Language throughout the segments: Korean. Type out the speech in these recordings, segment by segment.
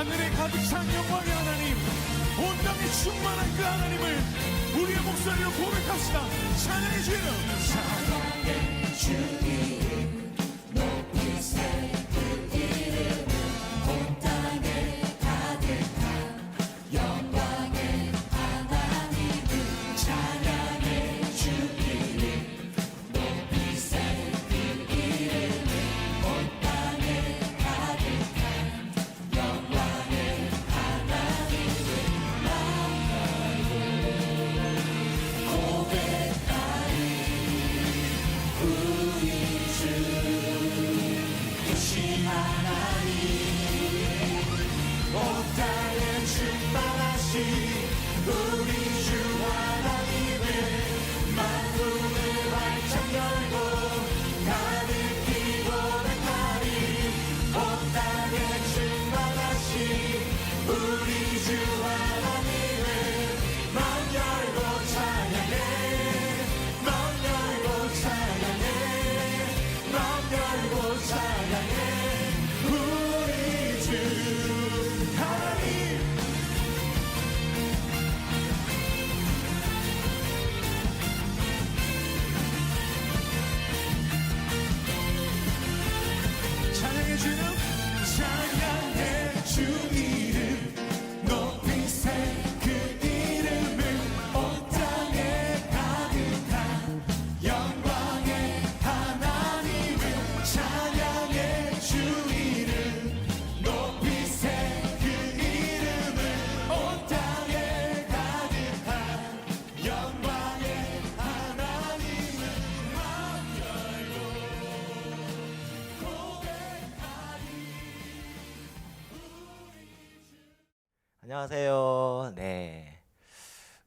하늘에 가득 찬 영광의 하나님, 온 땅에 충만한 그 하나님을 우리의 목소리로 고백합시다. 찬양의 주 이름, 찬양의 주 이름 높이세. 그 이름은 온 땅에 가득한 영광의 하나님을 찬양의 주 이름 높이세. 그 이름은 온 땅에 가득한 영광의 하나님을 고백하리. 우리 주 크신 하나님, 온 땅에 충만하신 우리 주 하나님을 만국을 활짝 열고 가득히 고백하리. 온 땅에 충만하신 우리 주 하나님을 마음 열고 찬양해. 마음 열고 찬양해. 마음 열고 찬양해. 우리 주 하나님, 찬양의 주 이름, 찬양의 주 이름 높이세. 그 이름을 온 땅에 가득한 영광의 하나님을 찬양의 주 이름 높이세. 그 이름을 온 땅에 가득한 영광의 하나님을 마음 열고 고백하리. 안녕하세요. 네,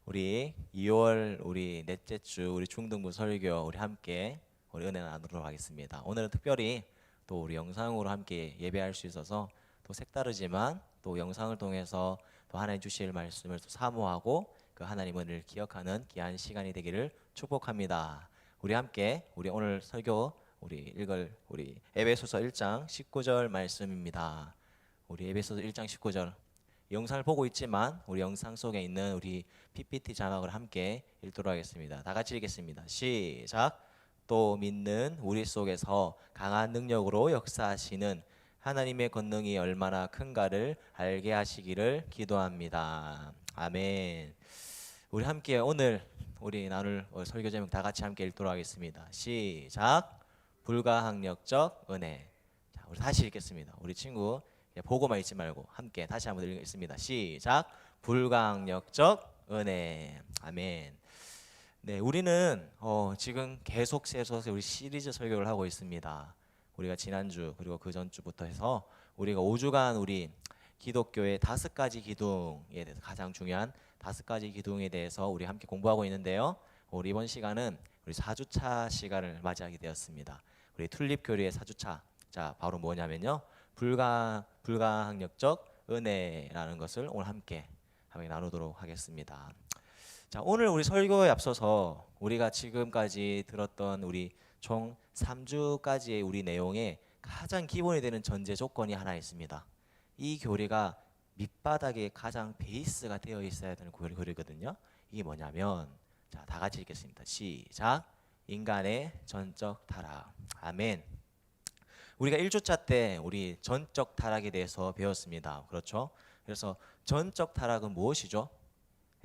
우리 2월 우리 넷째 주 우리 중등부 설교 우리 함께 우리 은혜 나누도록 하겠습니다. 오늘은 특별히 또 우리 영상으로 함께 예배할 수 있어서 또 색다르지만 또 영상을 통해서 또 하나님 주실 말씀을 또 사모하고 그 하나님 은혜를 기억하는 귀한 시간이 되기를 축복합니다. 우리 함께 우리 오늘 설교 우리 읽을 우리 에베소서 1장 19절 말씀입니다. 우리 에베소서 1장 19절 영상을 보고 있지만 우리 영상 속에 있는 우리 PPT 자막을 함께 읽도록 하겠습니다. 다 같이 읽겠습니다. 시작. 또 믿는 우리 속에서 강한 능력으로 역사하시는 하나님의 권능이 얼마나 큰가를 알게 하시기를 기도합니다. 아멘. 우리 함께 오늘 우리 나눌 설교 제목 다 같이 함께 읽도록 하겠습니다. 시작. 불가항력적 은혜. 자, 우리 다시 읽겠습니다. 우리 친구 보고만 읽지 말고 함께 다시 한번 읽겠습니다. 시작. 불가항력적 은혜. 아멘. 네, 우리는 지금 계속해서 우리 시리즈 설교를 하고 있습니다. 우리가 지난주 그리고 그 전주부터 해서 우리가 5주간 우리 기독교의 5가지 기둥에 대해서 가장 중요한 5가지 기둥에 대해서 우리 함께 공부하고 있는데요. 우리 이번 시간은 우리 4주차 시간을 맞이하게 되었습니다. 우리 튤립 교리의 4주차. 자, 바로 뭐냐면요. 불가항력적 은혜라는 것을 오늘 함께 나누도록 하겠습니다. 자, 오늘 우리 설교에 앞서서 우리가 지금까지 들었던 우리 총 3주까지의 우리 내용에 가장 기본이 되는 전제 조건이 하나 있습니다. 이 교리가 밑바닥에 가장 베이스가 되어 있어야 되는 교리거든요. 이게 뭐냐면, 자, 다 같이 읽겠습니다. 시작. 인간의 전적 타락. 아멘. 우리가 1주차 때 우리 전적 타락에 대해서 배웠습니다. 그렇죠? 그래서 전적 타락은 무엇이죠?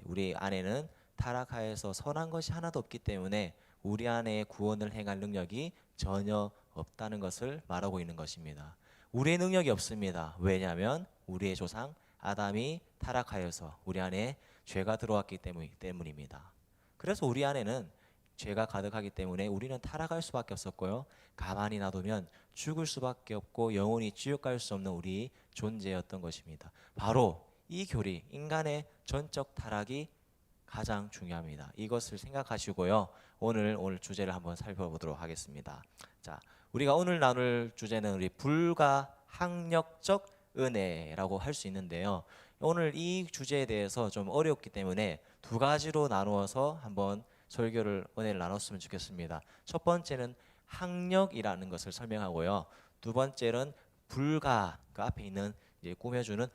우리 안에는 타락하여서 선한 것이 하나도 없기 때문에 우리 안에 구원을 행할 능력이 전혀 없다는 것을 말하고 있는 것입니다. 우리의 능력이 없습니다. 왜냐하면 우리의 조상 아담이 타락하여서 우리 안에 죄가 들어왔기 때문입니다. 그래서 우리 안에는 죄가 가득하기 때문에 우리는 타락할 수밖에 없었고요. 가만히 놔두면 죽을 수밖에 없고 영원히 지옥 갈 수 없는 우리 존재였던 것입니다. 바로 이 교리, 인간의 전적 타락이 가장 중요합니다. 이것을 생각하시고요. 오늘 주제를 한번 살펴보도록 하겠습니다. 자, 우리가 오늘 나눌 주제는 우리 불가항력적 은혜라고 할 수 있는데요. 오늘 이 주제에 대해서 좀 어렵기 때문에 2가지로 나누어서 한번 설교를 은혜를 나눴으면 좋겠습니다. 첫 번째는 항력이라는 것을 설명하고요. 두 번째는 불가, 그 앞에 있는 이제 꾸며주는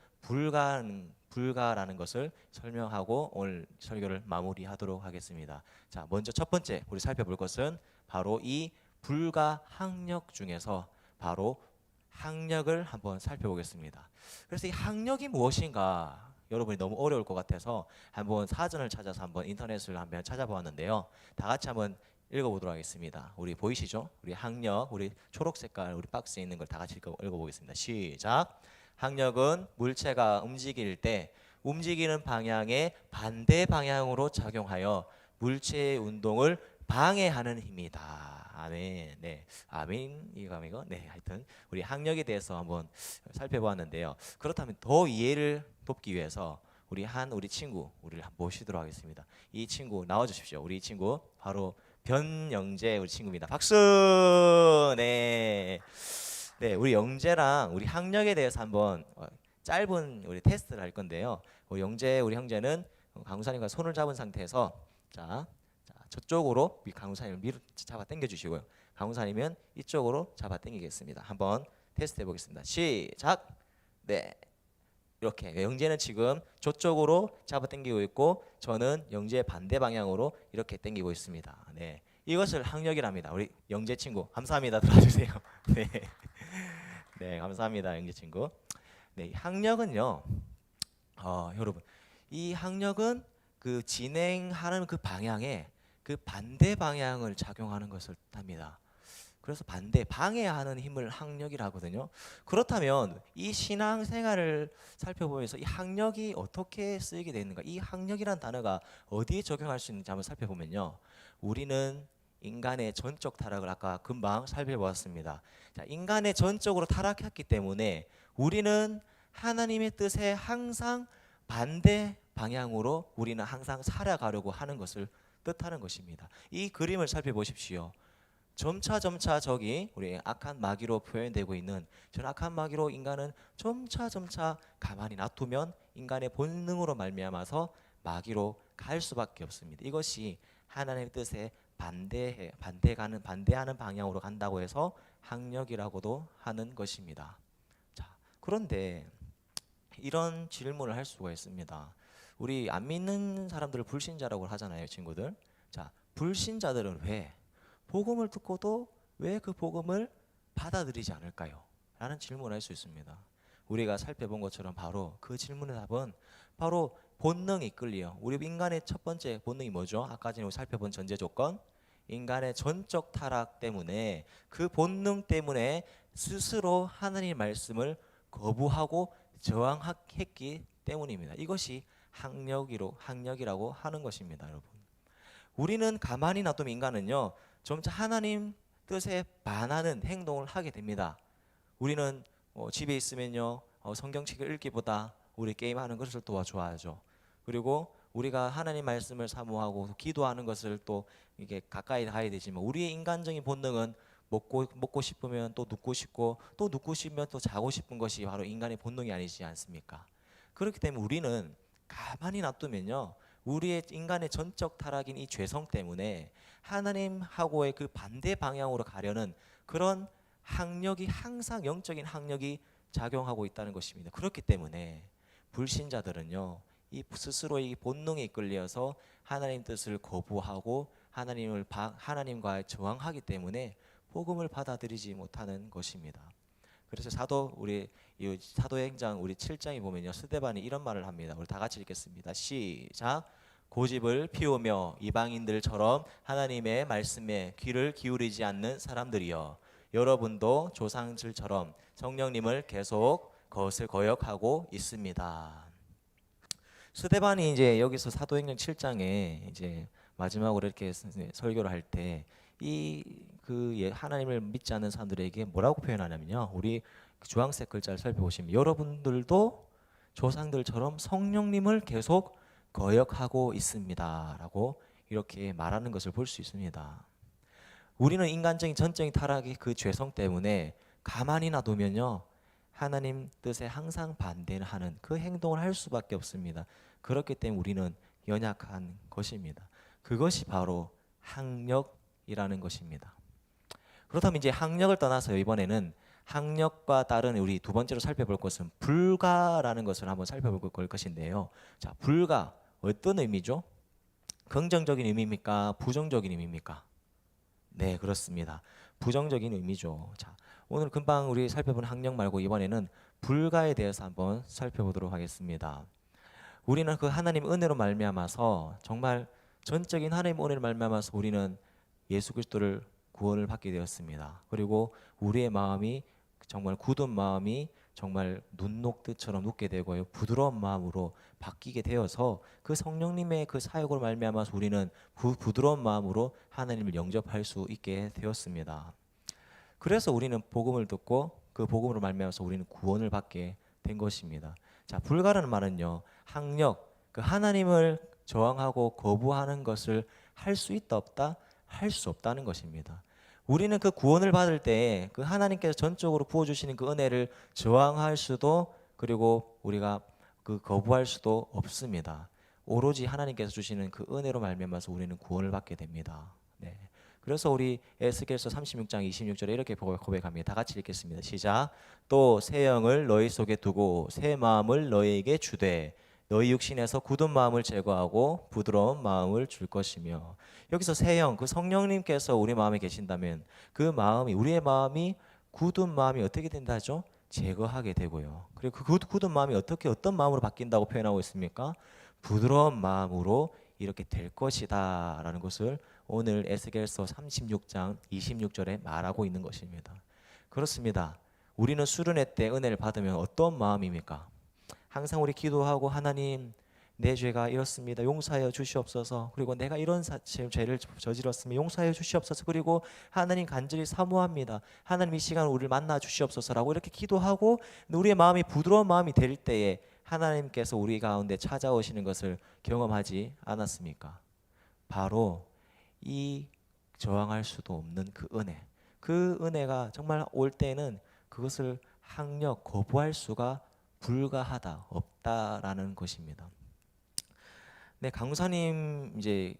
불가라는 것을 설명하고 오늘 설교를 마무리하도록 하겠습니다. 자, 먼저 첫 번째 우리 살펴볼 것은 바로 이 불가항력 중에서 바로 항력을 한번 살펴보겠습니다. 그래서 이 항력이 무엇인가 여러분이 너무 어려울 것 같아서 한번 사전을 찾아서 한번 인터넷을 한번 찾아보았는데요. 다 같이 한번 읽어보도록 하겠습니다. 우리 보이시죠? 우리 항력, 우리 초록 색깔 우리 박스에 있는 걸 다 같이 읽어보겠습니다. 시작. 항력은 물체가 움직일 때 움직이는 방향의 반대 방향으로 작용하여 물체의 운동을 방해하는 힘이다. 아멘. 네, 아멘. 이거 네, 하여튼 우리 항력에 대해서 한번 살펴보았는데요. 그렇다면 더 이해를 돕기 위해서 우리 친구 우리를 한번 모시도록 하겠습니다. 이 친구 나와 주십시오. 우리 친구 바로 변영재 우리 친구입니다. 박수. 네. 네, 우리 영재랑 우리 학력에 대해서 한번 짧은 우리 테스트를 할 건데요. 우리 형제는 강우사님과 손을 잡은 상태에서 자 저쪽으로 강우사님을 잡아 당겨 주시고요. 강우사님은 이쪽으로 잡아 당기겠습니다. 한번 테스트 해보겠습니다. 시작. 네, 이렇게 영재는 지금 저쪽으로 잡아 당기고 있고 저는 영재의 반대 방향으로 이렇게 당기고 있습니다. 네, 이것을 항력이랍니다. 우리 영재 친구 감사합니다. 들어주세요. 네. 네, 감사합니다, 영재 친구. 네, 항력은요, 여러분, 이 항력은 그 진행하는 그 방향에 그 반대 방향을 작용하는 것을 뜻합니다. 그래서 방해하는 힘을 항력이라 하거든요. 그렇다면 이 신앙생활을 살펴보면서 이 항력이 어떻게 쓰이게 되는가? 이 항력이란 단어가 어디에 적용할 수 있는지 한번 살펴보면요, 우리는 인간의 전적 타락을 아까 금방 살펴보았습니다. 자, 인간의 전적으로 타락했기 때문에 우리는 하나님의 뜻에 항상 반대 방향으로 우리는 항상 살아가려고 하는 것을 뜻하는 것입니다. 이 그림을 살펴보십시오. 점차 저기 우리 악한 마귀로 표현되고 있는 저 악한 마귀로 인간은 점차 가만히 놔두면 인간의 본능으로 말미암아서 마귀로 갈 수밖에 없습니다. 이것이 하나님의 뜻에 반대하는 방향으로 간다고 해서 항력이라고도 하는 것입니다. 자, 그런데 이런 질문을 할 수가 있습니다. 우리 안 믿는 사람들을 불신자라고 하잖아요, 친구들. 자, 불신자들은 왜 복음을 듣고도 왜 그 복음을 받아들이지 않을까요? 라는 질문을 할 수 있습니다. 우리가 살펴본 것처럼 바로 그 질문의 답은 바로 본능이 이끌려. 우리 인간의 첫 번째 본능이 뭐죠? 아까 전에 살펴본 전제 조건, 인간의 전적 타락 때문에 그 본능 때문에 스스로 하나님의 말씀을 거부하고 저항했기 때문입니다. 이것이 항력이라고 하는 것입니다, 여러분. 우리는 가만히 놔두면 인간은요, 점차 하나님 뜻에 반하는 행동을 하게 됩니다. 우리는 집에 있으면요, 성경책을 읽기보다 우리 게임하는 것을 또 좋아하죠. 그리고 우리가 하나님 말씀을 사모하고 기도하는 것을 또 이게 가까이 가야 되지만 우리의 인간적인 본능은 먹고 싶으면 또 눕고 싶고 또 눕고 싶으면 또 자고 싶은 것이 바로 인간의 본능이 아니지 않습니까? 그렇기 때문에 우리는 가만히 놔두면요, 우리의 인간의 전적 타락인 이 죄성 때문에 하나님하고의 그 반대 방향으로 가려는 그런 항력이 항상 영적인 항력이 작용하고 있다는 것입니다. 그렇기 때문에 불신자들은요, 이 스스로의 본능에 이끌려서 하나님 뜻을 거부하고 하나님과 저항하기 때문에 복음을 받아들이지 못하는 것입니다. 그래서 사도행전 우리 7장에 보면요, 스데반이 이런 말을 합니다. 우리 다 같이 읽겠습니다. 시작. 고집을 피우며 이방인들처럼 하나님의 말씀에 귀를 기울이지 않는 사람들이여, 여러분도 조상들처럼 성령님을 계속 거역하고 있습니다. 스데반이 이제 여기서 사도행전 7장에 이제 마지막으로 이렇게 설교를 할 때 하나님을 믿지 않는 사람들에게 뭐라고 표현하냐면요, 우리 주황색 글자를 살펴보시면 여러분들도 조상들처럼 성령님을 계속 거역하고 있습니다라고 이렇게 말하는 것을 볼 수 있습니다. 우리는 인간적인 전적인 타락의 그 죄성 때문에 가만히 놔두면요, 하나님 뜻에 항상 반대하는 그 행동을 할 수밖에 없습니다. 그렇기 때문에 우리는 연약한 것입니다. 그것이 바로 항력이라는 것입니다. 그렇다면 이제 항력을 떠나서 이번에는 학력과 다른 우리 두 번째로 살펴볼 것은 불가라는 것을 한번 살펴볼 것인데요. 자, 불가 어떤 의미죠? 긍정적인 의미입니까? 부정적인 의미입니까? 네, 그렇습니다. 부정적인 의미죠. 자, 오늘 금방 우리 살펴본 학력 말고 이번에는 불가에 대해서 한번 살펴보도록 하겠습니다. 우리는 그 하나님 은혜로 말미암아서 정말 전적인 하나님 은혜로 말미암아서 우리는 예수 그리스도를 구원을 받게 되었습니다. 그리고 우리의 마음이 정말 굳은 마음이 정말 눈 녹듯처럼 녹게 되고요. 부드러운 마음으로 바뀌게 되어서 그 성령님의 그 사역으로 말미암아서 우리는 부드러운 마음으로 하나님을 영접할 수 있게 되었습니다. 그래서 우리는 복음을 듣고 그 복음으로 말미암아서 우리는 구원을 받게 된 것입니다. 자, 불가라는 말은요, 학력, 그 하나님을 저항하고 거부하는 것을 할 수 있다 없다? 할 수 없다는 것입니다. 우리는 그 구원을 받을 때 그 하나님께서 전적으로 부어주시는 그 은혜를 저항할 수도 그리고 우리가 그 거부할 수도 없습니다. 오로지 하나님께서 주시는 그 은혜로 말미암아서 우리는 구원을 받게 됩니다. 네. 그래서 우리 에스겔서 36장 26절에 이렇게 고백합니다. 다 같이 읽겠습니다. 시작. 또 새 영을 너희 속에 두고 새 마음을 너희에게 주되 너희 육신에서 굳은 마음을 제거하고 부드러운 마음을 줄 것이며. 여기서 새 영, 그 성령님께서 우리 마음에 계신다면 그 마음이, 우리의 마음이 굳은 마음이 어떻게 된다죠? 제거하게 되고요. 그리고 그 굳은 마음이 어떤 마음으로 바뀐다고 표현하고 있습니까? 부드러운 마음으로 이렇게 될 것이다 라는 것을 오늘 에스겔서 36장 26절에 말하고 있는 것입니다. 그렇습니다. 우리는 수련회 때 은혜를 받으면 어떤 마음입니까? 항상 우리 기도하고 하나님 내 죄가 이렇습니다. 용서하여 주시옵소서. 그리고 내가 이런 죄를 저질렀으면 용서하여 주시옵소서. 그리고 하나님 간절히 사모합니다. 하나님 이 시간 우리를 만나 주시옵소서라고 이렇게 기도하고 우리의 마음이 부드러운 마음이 될 때에 하나님께서 우리 가운데 찾아오시는 것을 경험하지 않았습니까? 바로 이 저항할 수도 없는 그 은혜, 그 은혜가 정말 올 때는 그것을 학력 거부할 수가 불가하다, 없다라는 것입니다. 네, 강도사님 이제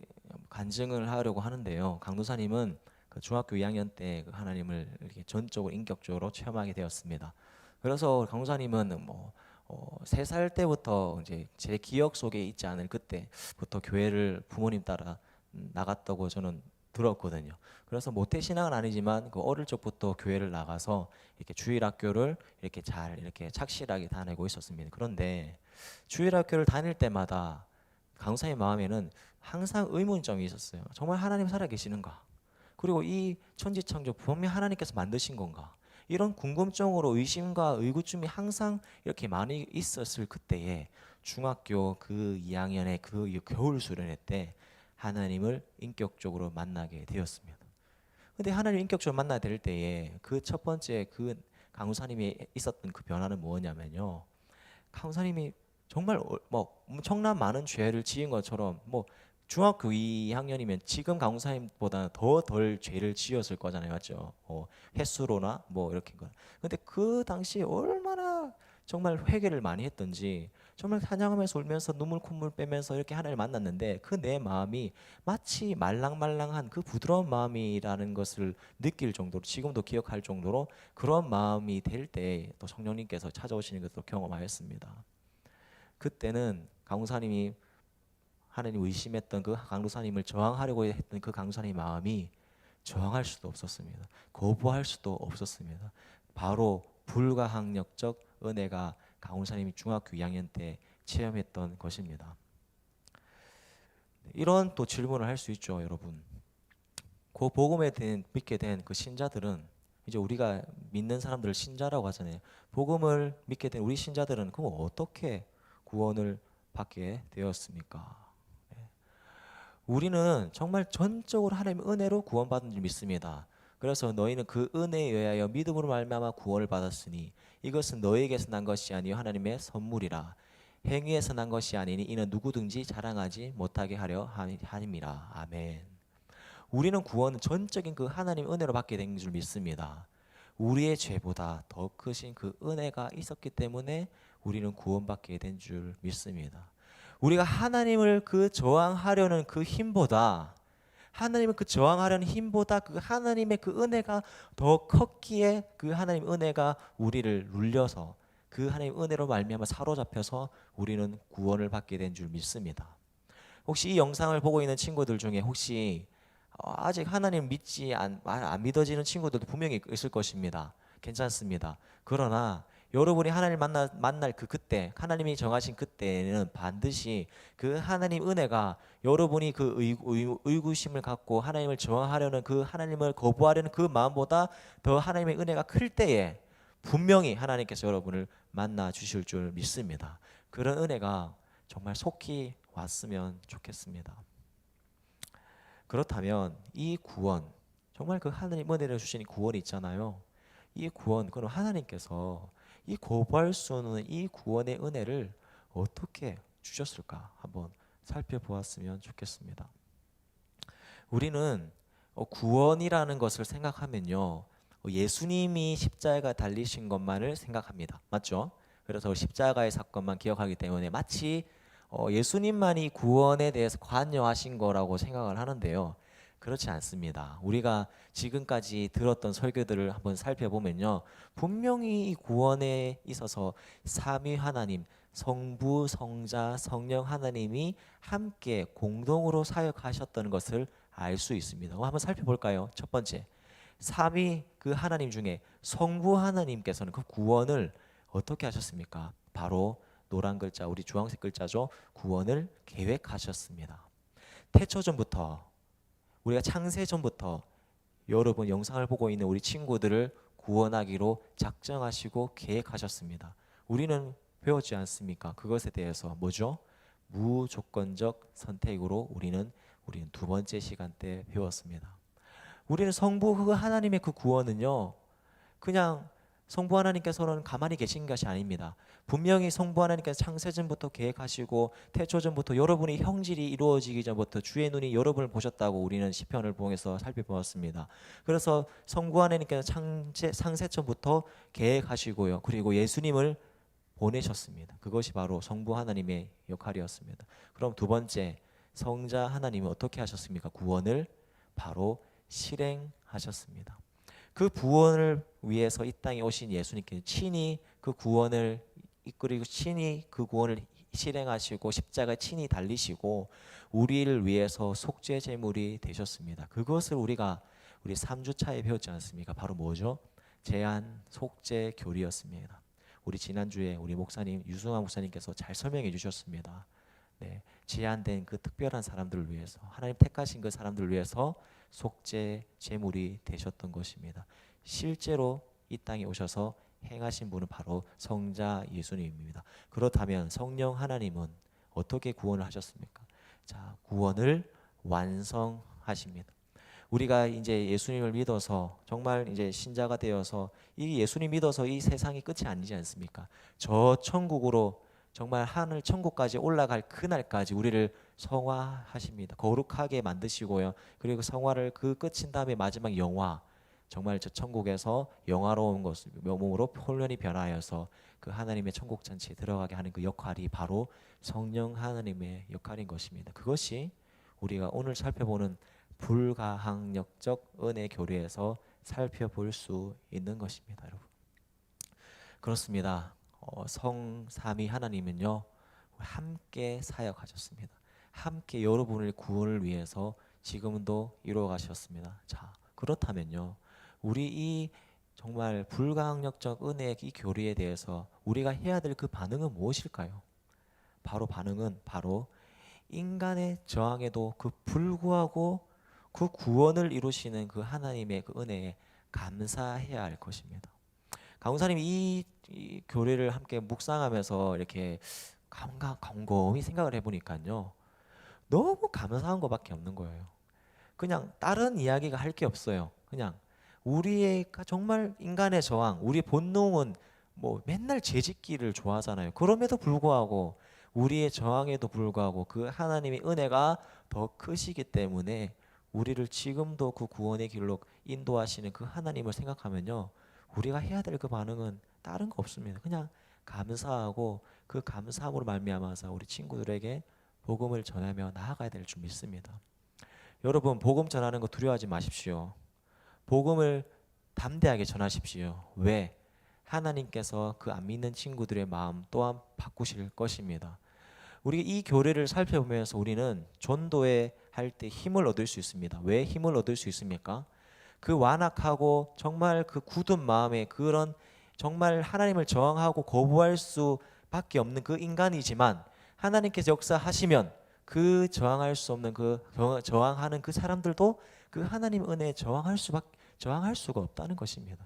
간증을 하려고 하는데요. 강도사님은 그 중학교 2학년 때 그 하나님을 이렇게 전적으로 인격적으로 체험하게 되었습니다. 그래서 강도사님은 3살 때부터 이제 제 기억 속에 있지 않을 그때부터 교회를 부모님 따라 나갔다고 저는 들었거든요. 그래서 모태 신앙은 아니지만 그 어릴 적부터 교회를 나가서 이렇게 주일학교를 이렇게 잘 이렇게 착실하게 다니고 있었습니다. 그런데 주일학교를 다닐 때마다 강사의 마음에는 항상 의문점이 있었어요. 정말 하나님 살아계시는가? 그리고 이 천지창조 분명히 하나님께서 만드신 건가? 이런 궁금증으로 의심과 의구심이 항상 이렇게 많이 있었을 그때에 중학교 그 2학년의 그 겨울 수련회 때 하나님을 인격적으로 만나게 되었습니다. 근데 하나님을 인격적으로 만나게 될 때에 그 첫 번째 그 강우사님이 있었던 그 변화는 뭐냐면요. 강우사님이 정말 엄청난 많은 죄를 지은 것처럼 중학교 2학년이면 지금 강우사님보다 더 덜 죄를 지었을 거잖아요, 맞죠? 횟수로나 이렇게 거. 근데 그 당시 얼마나 정말 회개를 많이 했던지 정말 찬양하면서 울면서 눈물 콧물 빼면서 이렇게 하나님을 만났는데 그 내 마음이 마치 말랑말랑한 그 부드러운 마음이라는 것을 느낄 정도로 지금도 기억할 정도로 그런 마음이 될 때 또 성령님께서 찾아오시는 것도 경험하였습니다. 그때는 강우사님이 하나님 의심했던 그 강도사님을 저항하려고 했던 그 강도사님의 마음이 저항할 수도 없었습니다. 거부할 수도 없었습니다. 바로 불가항력적 은혜가 강도사님이 중학교 2학년 때 체험했던 것입니다. 이런 또 질문을 할 수 있죠, 여러분. 그 복음에 믿게 된 그 신자들은 이제 우리가 믿는 사람들을 신자라고 하잖아요. 복음을 믿게 된 우리 신자들은 그럼 어떻게 구원을 받게 되었습니까? 우리는 정말 전적으로 하나님의 은혜로 구원받은 줄 믿습니다. 그래서 너희는 그 은혜에 의하여 믿음으로 말미암아 구원을 받았으니 이것은 너희에게서 난 것이 아니요 하나님의 선물이라. 행위에서 난 것이 아니니 이는 누구든지 자랑하지 못하게 하려 함이라. 아멘. 우리는 구원은 전적인 그 하나님의 은혜로 받게 된 줄 믿습니다. 우리의 죄보다 더 크신 그 은혜가 있었기 때문에 우리는 구원받게 된 줄 믿습니다. 우리가 하나님을 그 저항하려는 그 힘보다 하나님은 그 저항하려는 힘보다 그 하나님의 그 은혜가 더 컸기에 그 하나님 은혜가 우리를 눌려서 그 하나님 은혜로 말미암아 사로잡혀서 우리는 구원을 받게 된 줄 믿습니다. 혹시 이 영상을 보고 있는 친구들 중에 혹시 아직 하나님 안 믿어지는 친구들도 분명히 있을 것입니다. 괜찮습니다. 그러나 여러분이 하나님 만날 그때 하나님이 정하신 그때는 반드시 그 하나님 은혜가 여러분이 그 의구심을 갖고 하나님을 저항하려는 그 하나님을 거부하려는 그 마음보다 더 하나님의 은혜가 클 때에 분명히 하나님께서 여러분을 만나 주실 줄 믿습니다. 그런 은혜가 정말 속히 왔으면 좋겠습니다. 그렇다면 이 구원, 정말 그 하나님 은혜를 주신 구원이 있잖아요. 이 구원, 그럼 하나님께서 이 거부할 수 없는 이 구원의 은혜를 어떻게 주셨을까 한번 살펴보았으면 좋겠습니다. 우리는 구원이라는 것을 생각하면요, 예수님이 십자가 달리신 것만을 생각합니다. 맞죠? 그래서 십자가의 사건만 기억하기 때문에 마치 예수님만이 구원에 대해서 관여하신 거라고 생각을 하는데요. 그렇지 않습니다. 우리가 지금까지 들었던 설교들을 한번 살펴보면요, 분명히 이 구원에 있어서 삼위 하나님, 성부, 성자, 성령 하나님이 함께 공동으로 사역하셨던 것을 알 수 있습니다. 한번 살펴볼까요? 첫 번째, 삼위 그 하나님 중에 성부 하나님께서는 그 구원을 어떻게 하셨습니까? 바로 노란 글자, 우리 주황색 글자죠. 구원을 계획하셨습니다. 태초전부터, 우리가 창세전부터 여러분 영상을 보고 있는 우리 친구들을 구원하기로 작정하시고 계획하셨습니다. 우리는 배웠지 않습니까? 그것에 대해서 뭐죠? 무조건적 선택으로 우리는 두 번째 시간 때 배웠습니다. 우리는 성부 그 하나님의 그 구원은요, 그냥 성부 하나님께서는 가만히 계신 것이 아닙니다. 분명히 성부 하나님께서 창세전부터 계획하시고 태초전부터 여러분의 형질이 이루어지기 전부터 주의 눈이 여러분을 보셨다고 우리는 시편을 통해서 살펴보았습니다. 그래서 성부 하나님께서 창세전부터 계획하시고요, 그리고 예수님을 보내셨습니다. 그것이 바로 성부 하나님의 역할이었습니다. 그럼 두 번째, 성자 하나님은 어떻게 하셨습니까? 구원을 바로 실행하셨습니다. 그 구원을 위해서 이 땅에 오신 예수님께서 친히 그 구원을 이끌고 친히 그 구원을 실행하시고 십자가에 친히 달리시고 우리를 위해서 속죄 제물이 되셨습니다. 그것을 우리가 우리 3주차에 배웠지 않습니까? 바로 뭐죠? 제한 속죄 교리였습니다. 우리 지난주에 우리 목사님 유승환 목사님께서 잘 설명해 주셨습니다. 네, 제한된 그 특별한 사람들을 위해서, 하나님 택하신 그 사람들을 위해서 속죄 제물이 되셨던 것입니다. 실제로 이 땅에 오셔서 행하신 분은 바로 성자 예수님입니다. 그렇다면 성령 하나님은 어떻게 구원을 하셨습니까? 자, 구원을 완성하십니다. 우리가 이제 예수님을 믿어서 정말 이제 신자가 되어서 이 예수님 믿어서 이 세상이 끝이 아니지 않습니까? 저 천국으로 정말 하늘 천국까지 올라갈 그날까지 우리를 성화하십니다. 거룩하게 만드시고요. 그리고 성화를 그 끝인 다음에 마지막 영화, 정말 저 천국에서 영화로운 것을 몸으로 홀연히 변하여서 그 하나님의 천국 잔치에 들어가게 하는 그 역할이 바로 성령 하나님의 역할인 것입니다. 그것이 우리가 오늘 살펴보는 불가항력적 은혜 교리에서 살펴볼 수 있는 것입니다, 여러분. 그렇습니다. 성삼위 하나님은요, 함께 사역하셨습니다. 함께 여러분의 구원을 위해서 지금도 이루어 가셨습니다. 자, 그렇다면요, 우리 이 정말 불가항력적 은혜의 이 교리에 대해서 우리가 해야 될 그 반응은 무엇일까요? 반응은 인간의 저항에도 그 불구하고 그 구원을 이루시는 그 하나님의 그 은혜에 감사해야 할 것입니다. 강훈사님이 이 교리를 함께 묵상하면서 이렇게 곰곰이 생각을 해보니까요, 너무 감사한 것밖에 없는 거예요. 그냥 다른 이야기가 할 게 없어요. 그냥 우리의 정말 인간의 저항, 우리 본능은 뭐 맨날 죄짓기를 좋아하잖아요. 그럼에도 불구하고 우리의 저항에도 불구하고 그 하나님의 은혜가 더 크시기 때문에 우리를 지금도 그 구원의 길로 인도하시는 그 하나님을 생각하면요, 우리가 해야 될 그 반응은 다른 거 없습니다. 그냥 감사하고 그 감사함으로 말미암아서 우리 친구들에게 복음을 전하며 나아가야 될 줄 믿습니다. 여러분 복음 전하는 거 두려워하지 마십시오. 복음을 담대하게 전하십시오. 왜? 하나님께서 그 안 믿는 친구들의 마음 또한 바꾸실 것입니다. 우리 이 교례를 살펴보면서 우리는 전도에 할 때 힘을 얻을 수 있습니다. 왜 힘을 얻을 수 있습니까? 그 완악하고 정말 그 굳은 마음에 그런 정말 하나님을 저항하고 거부할 수밖에 없는 그 인간이지만 하나님께서 역사하시면 그 저항할 수 없는 그 저항하는 그 사람들도 그 하나님 은혜에 저항할 수가 없다는 것입니다.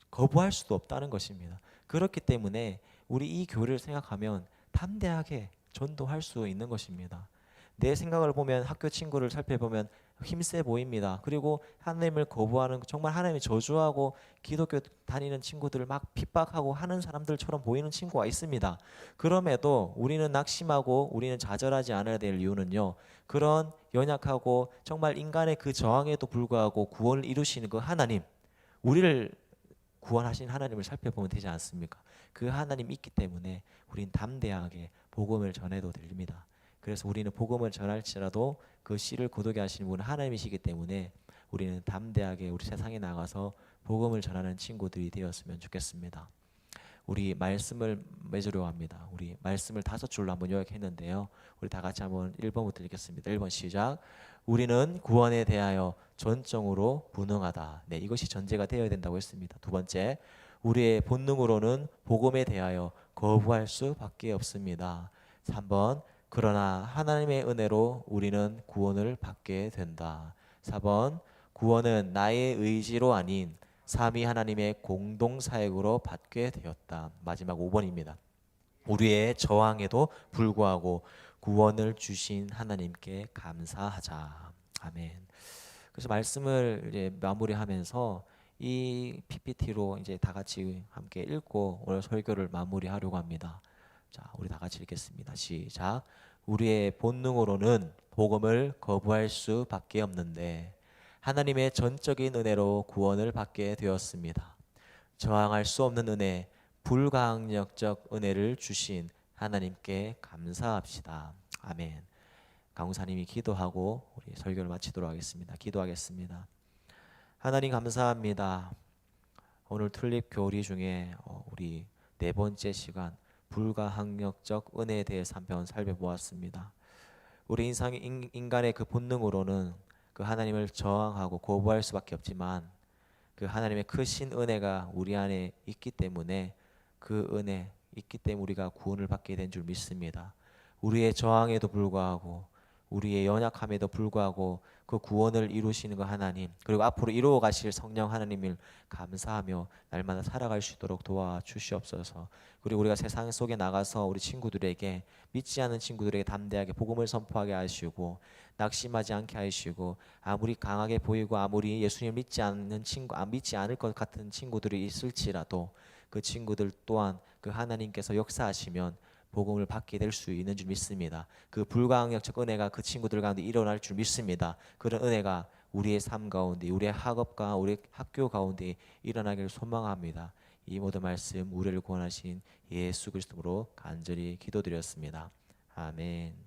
거부할 수도 없다는 것입니다. 그렇기 때문에 우리 이 교리를 생각하면 담대하게 전도할 수 있는 것입니다. 내 생각을 보면 학교 친구를 살펴보면 힘세 보입니다. 그리고 하나님을 거부하는 정말 하나님을 저주하고 기독교 다니는 친구들을 막 핍박하고 하는 사람들처럼 보이는 친구가 있습니다. 그럼에도 우리는 낙심하고 우리는 좌절하지 않아야 될 이유는요. 그런 연약하고 정말 인간의 그 저항에도 불구하고 구원을 이루시는 그 하나님, 우리를 구원하신 하나님을 살펴보면 되지 않습니까? 그 하나님 있기 때문에 우린 담대하게 복음을 전해도 됩니다. 그래서 우리는 복음을 전할지라도 그 씨를 거두게 하시는 분은 하나님이시기 때문에 우리는 담대하게 우리 세상에 나가서 복음을 전하는 친구들이 되었으면 좋겠습니다. 우리 말씀을 맺으려 합니다. 우리 말씀을 5줄로 한번 요약했는데요. 우리 다 같이 한번 1번부터 읽겠습니다. 1번 시작. 우리는 구원에 대하여 전적으로 무능하다. 네, 이것이 전제가 되어야 된다고 했습니다. 두 번째, 우리의 본능으로는 복음에 대하여 거부할 수밖에 없습니다. 3번, 그러나 하나님의 은혜로 우리는 구원을 받게 된다. 4번, 구원은 나의 의지로 아닌 삼위 하나님의 공동사역으로 받게 되었다. 마지막 5번입니다. 우리의 저항에도 불구하고 구원을 주신 하나님께 감사하자. 아멘. 그래서 말씀을 이제 마무리하면서 이 PPT로 이제 다 같이 함께 읽고 오늘 설교를 마무리하려고 합니다. 자, 우리 다 같이 읽겠습니다. 시작. 우리의 본능으로는 복음을 거부할 수밖에 없는데 하나님의 전적인 은혜로 구원을 받게 되었습니다. 저항할 수 없는 은혜, 불가항력적 은혜를 주신 하나님께 감사합시다. 아멘. 강우사님이 기도하고 우리 설교를 마치도록 하겠습니다. 기도하겠습니다. 하나님 감사합니다. 오늘 튤립 교리 중에 우리 4번째 시간 불가항력적 은혜에 대해서 한번 살펴보았습니다. 우리 인간의 그 본능으로는 그 하나님을 저항하고 거부할 수밖에 없지만 그 하나님의 크신 은혜가 우리 안에 있기 때문에 그 은혜 있기 때문에 우리가 구원을 받게 된 줄 믿습니다. 우리의 저항에도 불구하고 우리의 연약함에도 불구하고 그 구원을 이루시는 그 하나님, 그리고 앞으로 이루어 가실 성령 하나님을 감사하며 날마다 살아갈 수 있도록 도와주시옵소서. 그리고 우리가 세상 속에 나가서 우리 친구들에게, 믿지 않는 친구들에게 담대하게 복음을 선포하게 하시고 낙심하지 않게 하시고, 아무리 강하게 보이고 아무리 예수님 믿지 않는 친구, 믿지 않을 것 같은 친구들이 있을지라도 그 친구들 또한 그 하나님께서 역사하시면 복음을 받게 될 수 있는 줄 믿습니다. 그 불가항력적 은혜가 그 친구들 가운데 일어날 줄 믿습니다. 그런 은혜가 우리의 삶 가운데, 우리의 학업과 우리 학교 가운데 일어나기를 소망합니다. 이 모든 말씀 우리를 구원하신 예수 그리스도로 간절히 기도드렸습니다. 아멘.